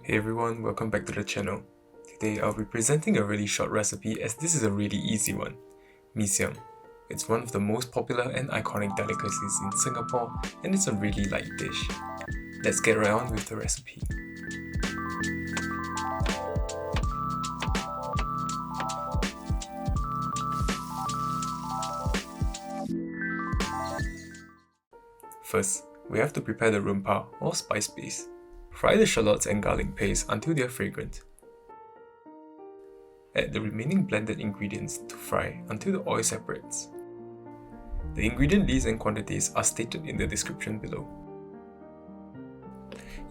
Hey everyone, welcome back to the channel. Today I'll be presenting a really short recipe as this is a really easy one. Mee Siam. It's one of the most popular and iconic delicacies in Singapore and it's a really light dish. Let's get right on with the recipe. First, we have to prepare the rempah or spice paste. Fry the shallots and garlic paste until they are fragrant. Add the remaining blended ingredients to fry until the oil separates. The ingredient list and quantities are stated in the description below.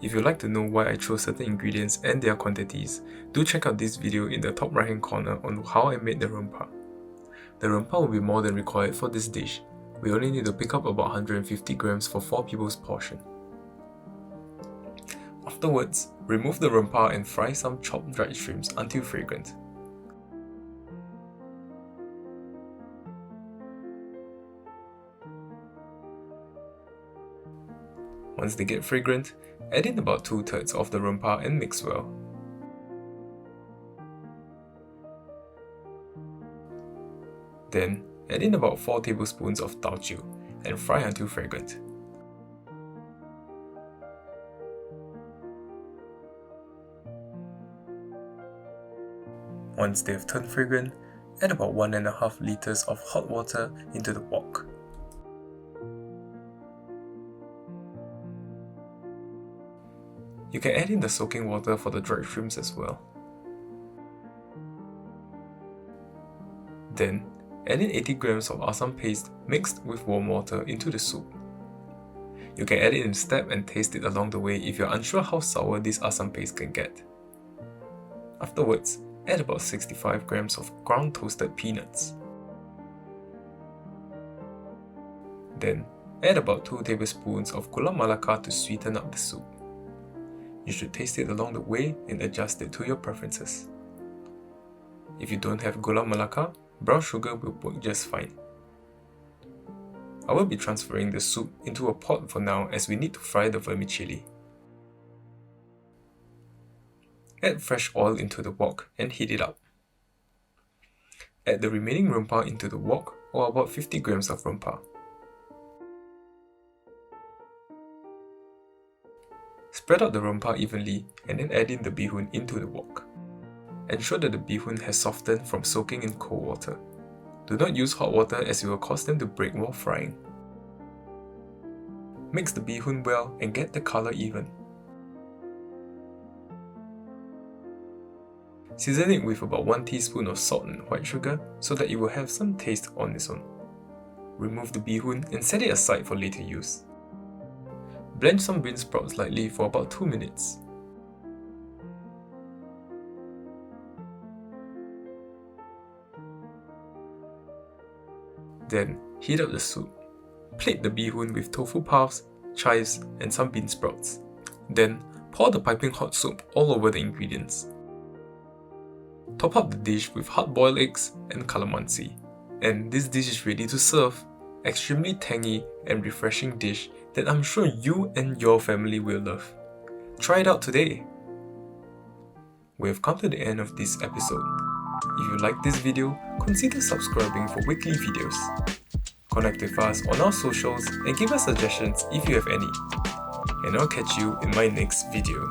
If you'd like to know why I chose certain ingredients and their quantities, do check out this video in the top right hand corner on how I made the rempah. The rempah will be more than required for this dish. We only need to pick up about 150 grams for 4 people's portion. Afterwards, remove the rempah and fry some chopped dried shrimps until fragrant. Once they get fragrant, add in about 2/3 of the rempah and mix well. Then, add in about 4 tablespoons of Taucu and fry until fragrant. Once they have turned fragrant, add about 1.5 liters of hot water into the wok. You can add in the soaking water for the dried shrimps as well. Then, add in 80 grams of Assam paste mixed with warm water into the soup. You can add it in step and taste it along the way if you're unsure how sour this Assam paste can get. Afterwards, add about 65 grams of ground toasted peanuts. Then, add about 2 tablespoons of Gula Melaka to sweeten up the soup. You should taste it along the way and adjust it to your preferences. If you don't have Gula Melaka, brown sugar will work just fine. I will be transferring the soup into a pot for now as we need to fry the vermicelli. Add fresh oil into the wok and heat it up. Add the remaining rempah into the wok, or about 50 grams of rempah. Spread out the rempah evenly and then add in the bee hoon into the wok. Ensure that the bee hoon has softened from soaking in cold water. Do not use hot water as it will cause them to break while frying. Mix the bee hoon well and get the color even. Season it with about 1 teaspoon of salt and white sugar so that it will have some taste on its own. Remove the bee hoon and set it aside for later use. Blanch some bean sprouts lightly for about 2 minutes. Then, heat up the soup. Plate the bee hoon with tofu puffs, chives, and some bean sprouts. Then, pour the piping hot soup all over the ingredients. Top up the dish with hard-boiled eggs and calamansi. And this dish is ready to serve. Extremely tangy and refreshing dish that I'm sure you and your family will love. Try it out today! We have come to the end of this episode. If you like this video, consider subscribing for weekly videos. Connect with us on our socials and give us suggestions if you have any. And I'll catch you in my next video.